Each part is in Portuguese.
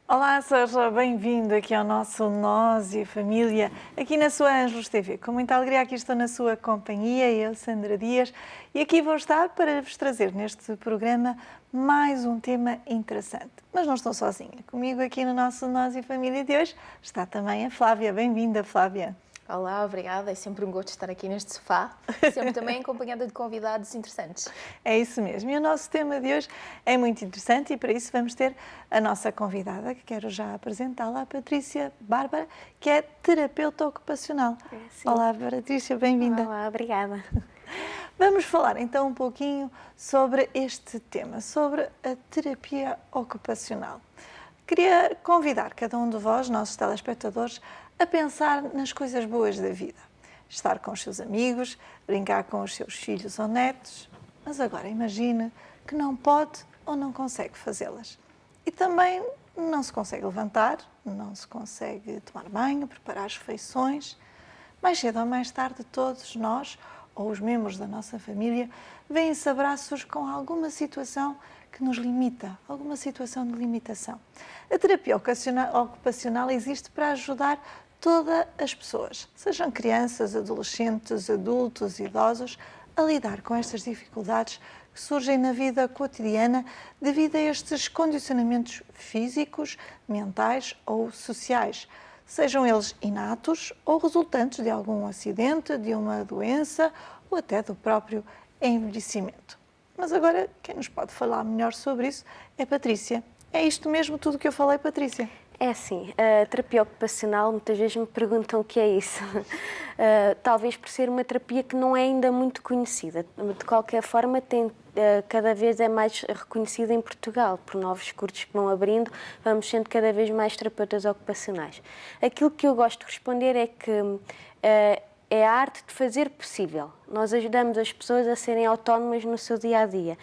Olá, seja bem-vindo aqui ao nosso Nós e a Família, aqui na sua Ângelos TV. Com muita alegria aqui estou na sua companhia, eu, Sandra Dias, e aqui vou estar para vos trazer neste programa mais um tema interessante. Mas não estou sozinha. Comigo aqui no nosso Nós e Família de hoje está também a Flávia. Bem-vinda, Flávia. Olá, obrigada. É sempre um gosto estar aqui neste sofá, sempre também acompanhada de convidados interessantes. É isso mesmo. E o nosso tema de hoje é muito interessante e para isso vamos ter a nossa convidada, que quero já apresentá-la, a Patrícia Bárbara, que é terapeuta ocupacional. Olá, Patrícia, bem-vinda. Olá, obrigada. Vamos falar então um pouquinho sobre este tema, sobre a terapia ocupacional. Queria convidar cada um de vós, nossos telespectadores, a pensar nas coisas boas da vida. Estar com os seus amigos, brincar com os seus filhos ou netos, mas agora imagine que não pode ou não consegue fazê-las. E também não se consegue levantar, não se consegue tomar banho, preparar as refeições. Mais cedo ou mais tarde, todos nós, ou os membros da nossa família, vêm-se abraços com alguma situação que nos limita, alguma situação de limitação. A terapia ocupacional existe para ajudar todas as pessoas, sejam crianças, adolescentes, adultos, idosos, a lidar com estas dificuldades que surgem na vida cotidiana devido a estes condicionamentos físicos, mentais ou sociais, sejam eles inatos ou resultantes de algum acidente, de uma doença ou até do próprio envelhecimento. Mas agora, quem nos pode falar melhor sobre isso é a Patrícia. É isto mesmo tudo que eu falei, Patrícia? É assim, a terapia ocupacional, muitas vezes me perguntam o que é isso. Talvez por ser uma terapia que não é ainda muito conhecida. De qualquer forma, cada vez é mais reconhecida em Portugal, por novos cursos que vão abrindo, vamos sendo cada vez mais terapeutas ocupacionais. Aquilo que eu gosto de responder é que é a arte de fazer possível. Nós ajudamos as pessoas a serem autónomas no seu dia-a-dia.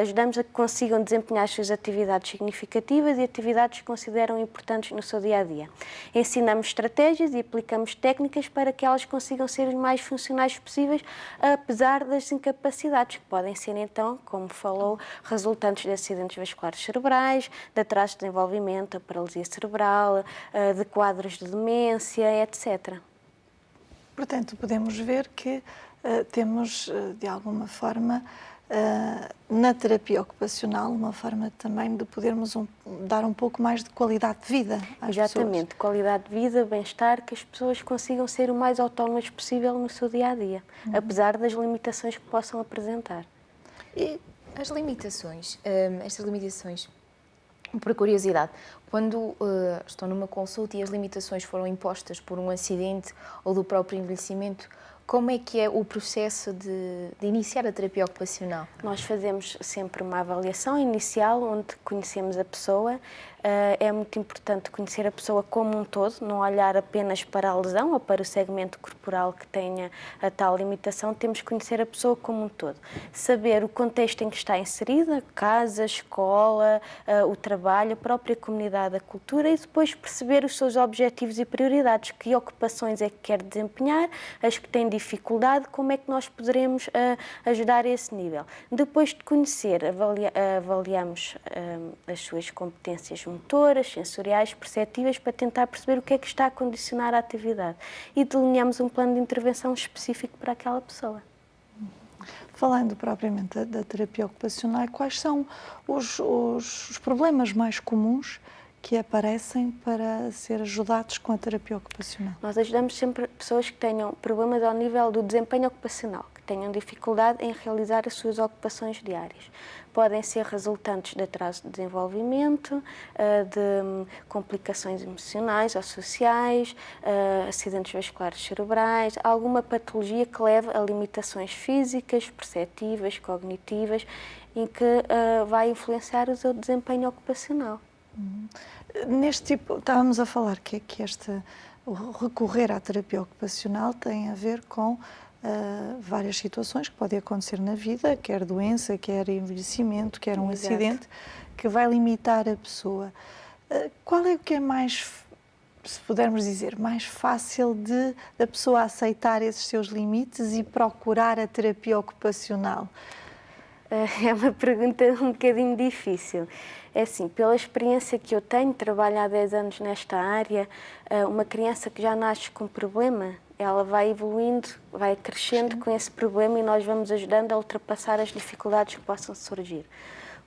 Ajudamos a que consigam desempenhar as suas atividades significativas e atividades que consideram importantes no seu dia-a-dia. Ensinamos estratégias e aplicamos técnicas para que elas consigam ser os mais funcionais possíveis, apesar das incapacidades, que podem ser, então, como falou, resultantes de acidentes vasculares cerebrais, de atraso de desenvolvimento, a paralisia cerebral, de quadros de demência, etc. Portanto, podemos ver que temos, de alguma forma, na terapia ocupacional, uma forma também de podermos dar um pouco mais de qualidade de vida às pessoas. Exatamente, qualidade de vida, bem-estar, que as pessoas consigam ser o mais autónomas possível no seu dia-a-dia, apesar das limitações que possam apresentar. E as limitações, estas limitações, por curiosidade, quando estou numa consulta e as limitações foram impostas por um acidente ou do próprio envelhecimento, como é que é o processo de iniciar a terapia ocupacional? Nós fazemos sempre uma avaliação inicial, onde conhecemos a pessoa. É muito importante conhecer a pessoa como um todo, não olhar apenas para a lesão ou para o segmento corporal que tenha a tal limitação. Temos que conhecer a pessoa como um todo. Saber o contexto em que está inserida, casa, escola, o trabalho, a própria comunidade, a cultura, e depois perceber os seus objetivos e prioridades, que ocupações é que quer desempenhar, as que têm dificuldade, como é que nós poderemos ajudar a esse nível. Depois de conhecer, avaliamos as suas competências motoras, sensoriais, perceptivas, para tentar perceber o que é que está a condicionar a atividade e delineamos um plano de intervenção específico para aquela pessoa. Falando propriamente da terapia ocupacional, quais são os problemas mais comuns que aparecem para ser ajudados com a terapia ocupacional? Nós ajudamos sempre pessoas que tenham problemas ao nível do desempenho ocupacional, que tenham dificuldade em realizar as suas ocupações diárias. Podem ser resultantes de atraso de desenvolvimento, de complicações emocionais ou sociais, acidentes vasculares cerebrais, alguma patologia que leve a limitações físicas, perceptivas, cognitivas, em que vai influenciar o seu desempenho ocupacional. Neste tipo, estávamos a falar que o recorrer à terapia ocupacional tem a ver com várias situações que podem acontecer na vida, quer doença, quer envelhecimento, quer um Exato. acidente, que vai limitar a pessoa. Qual é o que é mais, se pudermos dizer, mais fácil da pessoa aceitar esses seus limites e procurar a terapia ocupacional? É uma pergunta um bocadinho difícil. É assim, pela experiência que eu tenho, trabalho há 10 anos nesta área, uma criança que já nasce com problema, ela vai evoluindo, vai crescendo com esse problema e nós vamos ajudando a ultrapassar as dificuldades que possam surgir.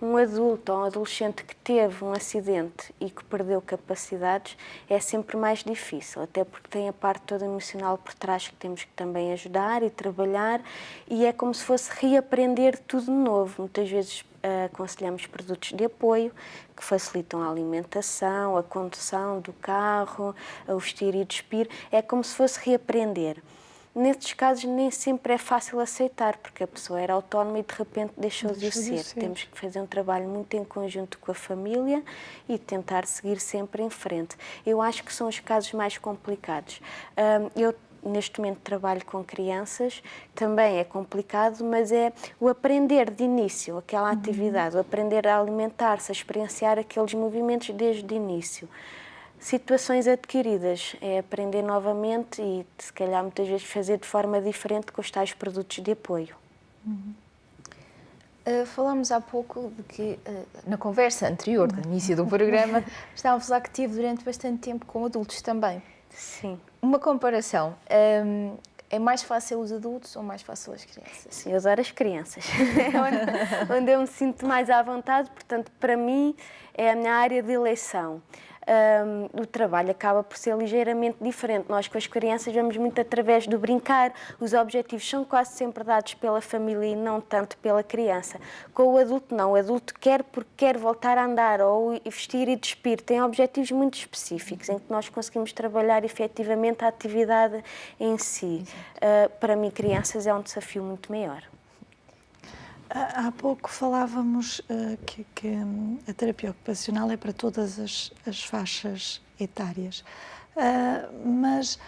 Um adulto ou um adolescente que teve um acidente e que perdeu capacidades é sempre mais difícil, até porque tem a parte toda emocional por trás que temos que também ajudar e trabalhar, e é como se fosse reaprender tudo de novo. Muitas vezes aconselhamos produtos de apoio que facilitam a alimentação, a condução do carro, o vestir e despir, é como se fosse reaprender. Nesses casos nem sempre é fácil aceitar, porque a pessoa era autónoma e de repente deixou de o ser. Temos que fazer um trabalho muito em conjunto com a família e tentar seguir sempre em frente. Eu acho que são os casos mais complicados. Eu neste momento trabalho com crianças, também é complicado, mas é o aprender de início, aquela atividade, o aprender a alimentar-se, a experienciar aqueles movimentos desde o início. Situações adquiridas, é aprender novamente e, se calhar, muitas vezes fazer de forma diferente com os tais produtos de apoio. Falámos há pouco de que, na conversa anterior, do início do programa, estávamos a falar que tive durante bastante tempo com adultos também. Sim. Uma comparação, é mais fácil os adultos ou mais fácil as crianças? Sim, eu adoro as crianças. É onde eu me sinto mais à vontade, portanto, para mim, é a minha área de eleição. O trabalho acaba por ser ligeiramente diferente. Nós com as crianças vamos muito através do brincar, os objetivos são quase sempre dados pela família e não tanto pela criança. Com o adulto não, o adulto quer porque quer voltar a andar ou vestir e despir, tem objetivos muito específicos em que nós conseguimos trabalhar efetivamente a atividade em si. Para mim, crianças é um desafio muito maior. Há pouco falávamos que a terapia ocupacional é para todas as faixas etárias, mas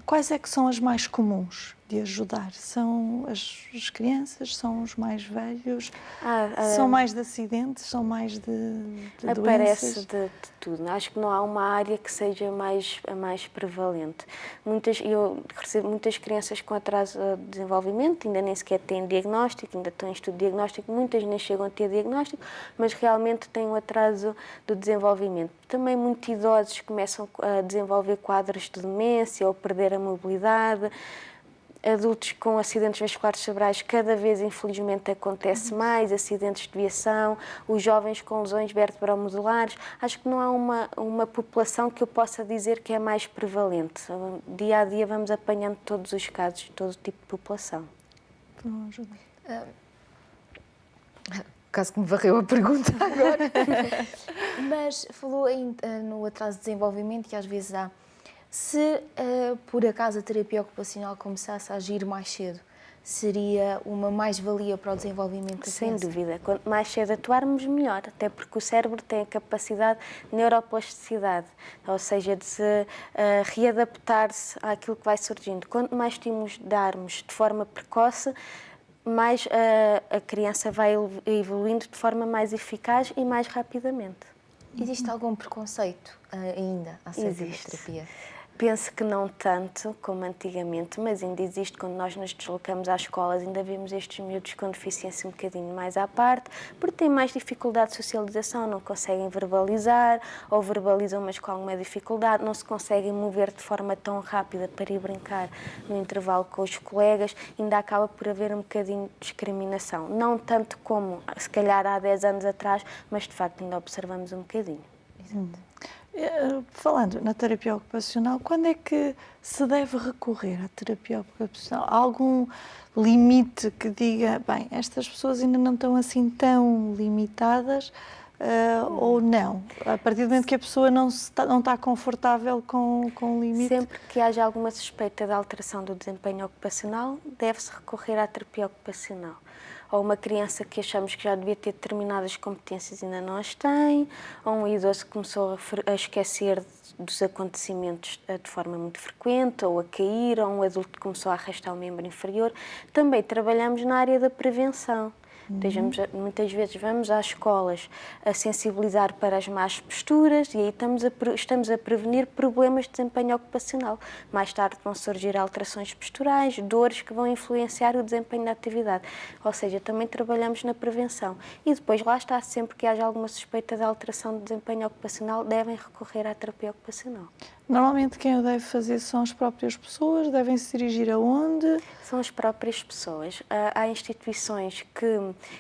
quais é que são as mais comuns de ajudar? São as crianças, são os mais velhos, são mais de acidentes, são mais de Aparece doenças? de tudo. Acho que não há uma área que seja a mais prevalente. Eu recebo muitas crianças com atraso de desenvolvimento, ainda nem sequer têm diagnóstico, ainda estão em estudo diagnóstico, muitas nem chegam a ter diagnóstico, mas realmente têm um atraso do desenvolvimento. Também muitos idosos começam a desenvolver quadros de demência ou perder a mobilidade. Adultos com acidentes vasculares cerebrais cada vez, infelizmente, acontece mais, acidentes de viação, os jovens com lesões vertebromodulares. Acho que não há uma população que eu possa dizer que é mais prevalente. Dia a dia vamos apanhando todos os casos, todo tipo de população. Caso que me varreu a pergunta agora. Mas falou no atraso de desenvolvimento que às vezes há. Se por acaso a terapia ocupacional começasse a agir mais cedo, seria uma mais-valia para o desenvolvimento da Sem criança? dúvida. Quanto mais cedo atuarmos, melhor, até porque o cérebro tem a capacidade de neuroplasticidade, ou seja, de se readaptar-se àquilo que vai surgindo. Quanto mais estímulos darmos de forma precoce, mais a criança vai evoluindo de forma mais eficaz e mais rapidamente. Existe algum preconceito ainda acerca da Existe. terapia? Penso que não tanto como antigamente, mas ainda existe. Quando nós nos deslocamos às escolas, ainda vemos estes miúdos com deficiência um bocadinho mais à parte, porque têm mais dificuldade de socialização, não conseguem verbalizar, ou verbalizam, mas com alguma dificuldade, não se conseguem mover de forma tão rápida para ir brincar no intervalo com os colegas, ainda acaba por haver um bocadinho de discriminação. Não tanto como, se calhar, há 10 anos atrás, mas de facto ainda observamos um bocadinho. Exato. Falando na terapia ocupacional, quando é que se deve recorrer à terapia ocupacional? Há algum limite que diga, bem, estas pessoas ainda não estão assim tão limitadas ou não? A partir do momento que a pessoa não está confortável com o limite? Sempre que haja alguma suspeita de alteração do desempenho ocupacional, deve-se recorrer à terapia ocupacional. Ou uma criança que achamos que já devia ter determinadas competências e ainda não as tem, ou um idoso que começou a esquecer dos acontecimentos de forma muito frequente, ou a cair, ou um adulto que começou a arrastar o membro inferior. Também trabalhamos na área da prevenção. Muitas vezes vamos às escolas a sensibilizar para as más posturas e aí estamos a prevenir problemas de desempenho ocupacional. Mais tarde vão surgir alterações posturais, dores que vão influenciar o desempenho da atividade. Ou seja, também trabalhamos na prevenção. E depois, lá está, sempre que haja alguma suspeita de alteração de desempenho ocupacional, devem recorrer à terapia ocupacional. Normalmente quem o deve fazer são as próprias pessoas, devem se dirigir aonde? São as próprias pessoas. Há instituições que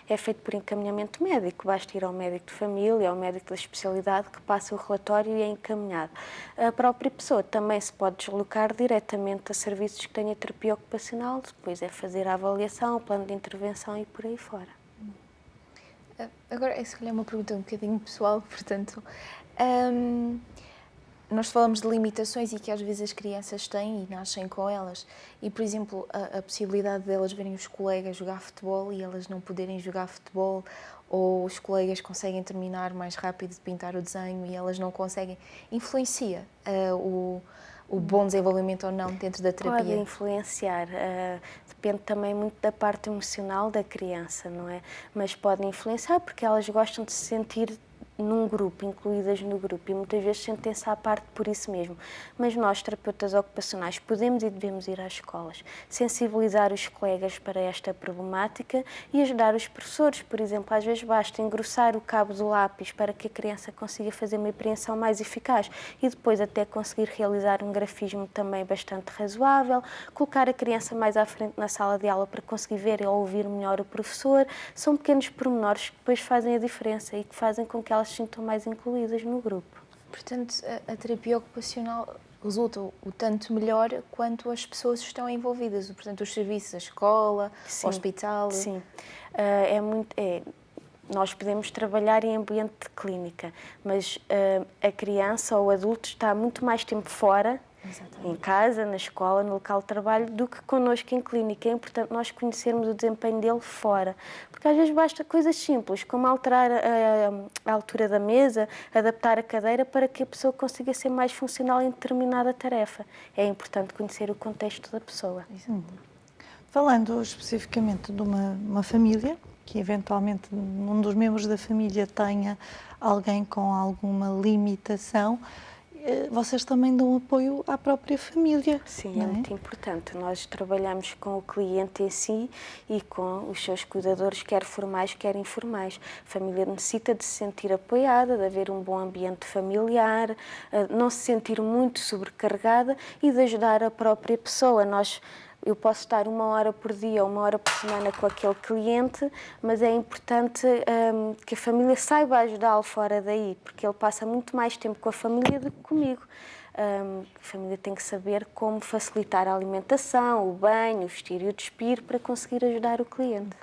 é feito por encaminhamento médico, basta ir ao médico de família, ao médico da especialidade, que passa o relatório e é encaminhado. A própria pessoa também se pode deslocar diretamente a serviços que tenha terapia ocupacional, depois é fazer a avaliação, o plano de intervenção e por aí fora. Agora, se calhar é uma pergunta um bocadinho pessoal, portanto, nós falamos de limitações e que às vezes as crianças têm e nascem com elas. E, por exemplo, a possibilidade delas verem os colegas jogar futebol e elas não poderem jogar futebol, ou os colegas conseguem terminar mais rápido de pintar o desenho e elas não conseguem, influencia o bom desenvolvimento ou não dentro da terapia? Pode influenciar, depende também muito da parte emocional da criança, não é? Mas pode influenciar porque elas gostam de se sentir num grupo, incluídas no grupo, e muitas vezes sentem-se à parte por isso mesmo. Mas nós, terapeutas ocupacionais, podemos e devemos ir às escolas, sensibilizar os colegas para esta problemática e ajudar os professores. Por exemplo, às vezes basta engrossar o cabo do lápis para que a criança consiga fazer uma apreensão mais eficaz e depois até conseguir realizar um grafismo também bastante razoável, colocar a criança mais à frente na sala de aula para conseguir ver ou ouvir melhor o professor. São pequenos pormenores que depois fazem a diferença e que fazem com que elas se sintam mais incluídas no grupo. Portanto, a terapia ocupacional resulta o tanto melhor quanto as pessoas estão envolvidas, portanto, os serviços, a escola, Sim, o hospital. Sim, nós podemos trabalhar em ambiente de clínica, mas a criança ou o adulto está muito mais tempo fora, em casa, na escola, no local de trabalho, do que connosco em clínica. É importante nós conhecermos o desempenho dele fora, porque às vezes basta coisas simples, como alterar a altura da mesa, adaptar a cadeira para que a pessoa consiga ser mais funcional em determinada tarefa. É importante conhecer o contexto da pessoa. Falando especificamente de uma família, que eventualmente um dos membros da família tenha alguém com alguma limitação, vocês também dão apoio à própria família. Sim, é muito importante. Nós trabalhamos com o cliente em si e com os seus cuidadores, quer formais, quer informais. A família necessita de se sentir apoiada, de haver um bom ambiente familiar, não se sentir muito sobrecarregada e de ajudar a própria pessoa. Eu posso estar 1 hora por dia ou 1 hora por semana com aquele cliente, mas é importante que a família saiba ajudá-lo fora daí, porque ele passa muito mais tempo com a família do que comigo. A família tem que saber como facilitar a alimentação, o banho, o vestir e o despir para conseguir ajudar o cliente.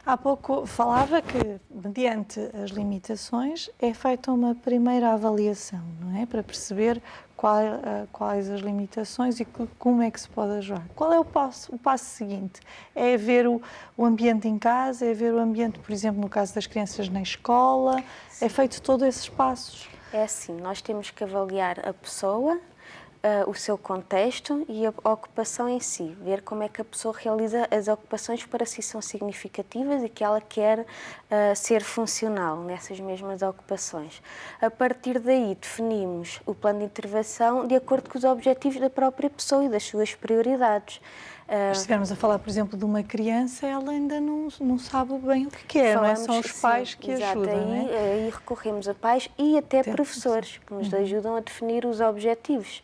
Há pouco falava que, mediante as limitações, é feita uma primeira avaliação, não é? Para perceber quais as limitações e como é que se pode ajudar. Qual é o passo seguinte? É ver o ambiente em casa, é ver o ambiente, por exemplo, no caso das crianças na escola, é feito todos esses passos? É assim, nós temos que avaliar a pessoa, o seu contexto e a ocupação em si, ver como é que a pessoa realiza as ocupações que para si são significativas e que ela quer ser funcional nessas mesmas ocupações. A partir daí definimos o plano de intervenção de acordo com os objetivos da própria pessoa e das suas prioridades. Se estivermos a falar, por exemplo, de uma criança, ela ainda não sabe bem o que quer, não é? São os pais que ajudam, não é? Aí recorremos a pais e até professores que nos ajudam a definir os objetivos.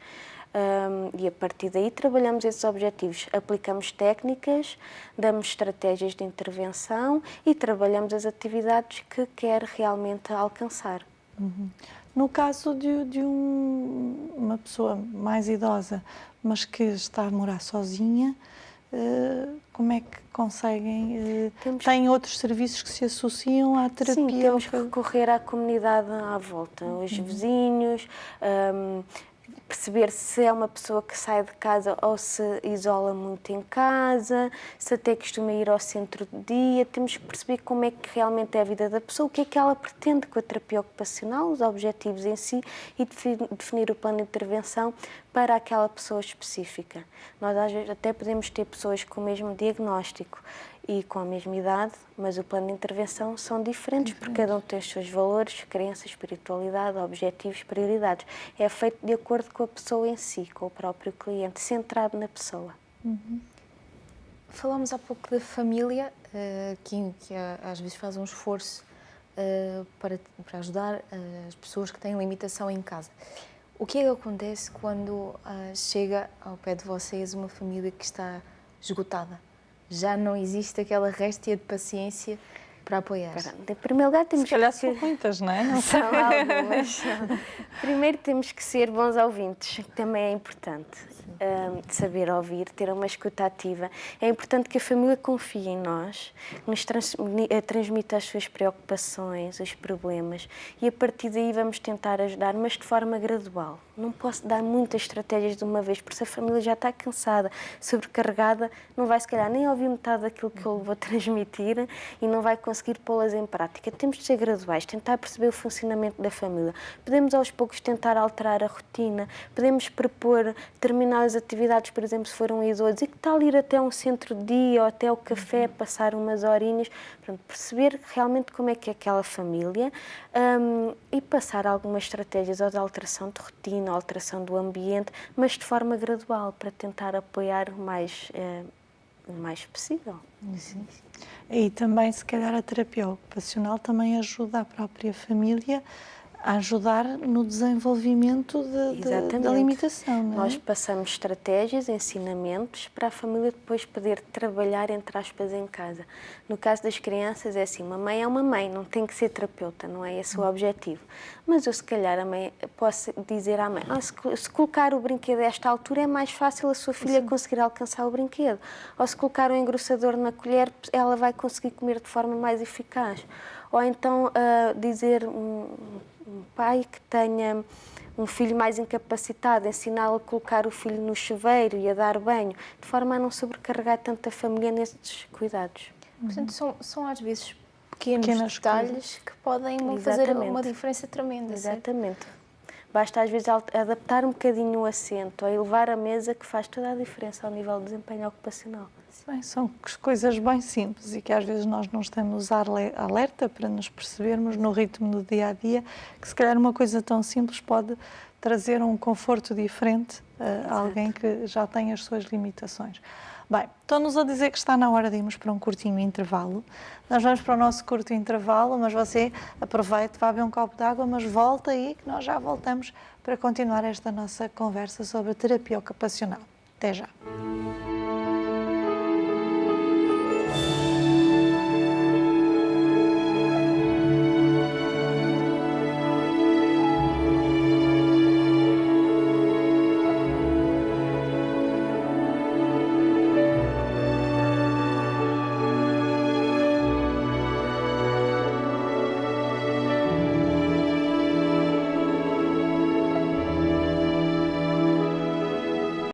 E a partir daí trabalhamos esses objetivos, aplicamos técnicas, damos estratégias de intervenção e trabalhamos as atividades que quer realmente alcançar. No caso de uma pessoa mais idosa, mas que está a morar sozinha, como é que conseguem? Têm outros serviços que se associam à terapia? Sim, temos que recorrer à comunidade à volta, os vizinhos, perceber se é uma pessoa que sai de casa ou se isola muito em casa, se até costuma ir ao centro de dia. Temos que perceber como é que realmente é a vida da pessoa, o que é que ela pretende com a terapia ocupacional, os objetivos em si e definir o plano de intervenção para aquela pessoa específica. Nós às vezes até podemos ter pessoas com o mesmo diagnóstico e com a mesma idade, mas o plano de intervenção são diferentes, porque cada um tem os seus valores, crenças, espiritualidade, objetivos, prioridades. É feito de acordo com a pessoa em si, com o próprio cliente, centrado na pessoa. Falámos há pouco da família, que às vezes faz um esforço para ajudar as pessoas que têm limitação em casa. O que é que acontece quando chega ao pé de vocês uma família que está esgotada? Já não existe aquela réstia de paciência para apoiar? Em primeiro lugar, temos Se calhar que... são muitas, não é? São algumas. Primeiro temos que ser bons ouvintes, que também é importante. De saber ouvir, ter uma escuta ativa. É importante que a família confie em nós, nos transmita as suas preocupações, os problemas, e a partir daí vamos tentar ajudar, mas de forma gradual. Não posso dar muitas estratégias de uma vez, porque se a família já está cansada, sobrecarregada, não vai se calhar nem ouvir metade daquilo que eu vou transmitir e não vai conseguir pô-las em prática. Temos de ser graduais, tentar perceber o funcionamento da família. Podemos aos poucos tentar alterar a rotina, podemos propor determinadas atividades, por exemplo, se for um idoso, e que tal ir até um centro de dia ou até o café, passar umas horinhas, portanto, perceber realmente como é que é aquela família e passar algumas estratégias ou de alteração de rotina, alteração do ambiente, mas de forma gradual, para tentar apoiar o mais possível. Sim. E também, se calhar, a terapia ocupacional também ajuda a própria família a ajudar no desenvolvimento da limitação, não é? Nós passamos estratégias, ensinamentos para a família depois poder trabalhar, entre aspas, em casa. No caso das crianças é assim, uma mãe é uma mãe, não tem que ser terapeuta, não é esse o objetivo. Mas eu, se calhar, a mãe, posso dizer à mãe, se colocar o brinquedo a esta altura é mais fácil a sua filha conseguir alcançar o brinquedo. Ou se colocar o engrossador na colher, ela vai conseguir comer de forma mais eficaz. Ou então dizer um pai que tenha um filho mais incapacitado, ensiná-lo a colocar o filho no chuveiro e a dar banho, de forma a não sobrecarregar tanto a família nesses cuidados. Portanto, são às vezes pequenos detalhes que podem fazer uma diferença tremenda. Exatamente. Basta às vezes adaptar um bocadinho o assento ou elevar a mesa, que faz toda a diferença ao nível de desempenho ocupacional. Bem, são coisas bem simples e que às vezes nós não estamos alerta para nos percebermos no ritmo do dia-a-dia, que se calhar uma coisa tão simples pode trazer um conforto diferente a alguém que já tem as suas limitações. Bem, estão-nos a dizer que está na hora de irmos para um curtinho intervalo. Nós vamos para o nosso curto intervalo, mas você aproveite, vá beber um copo de água, mas volta aí que nós já voltamos para continuar esta nossa conversa sobre terapia ocupacional. Até já!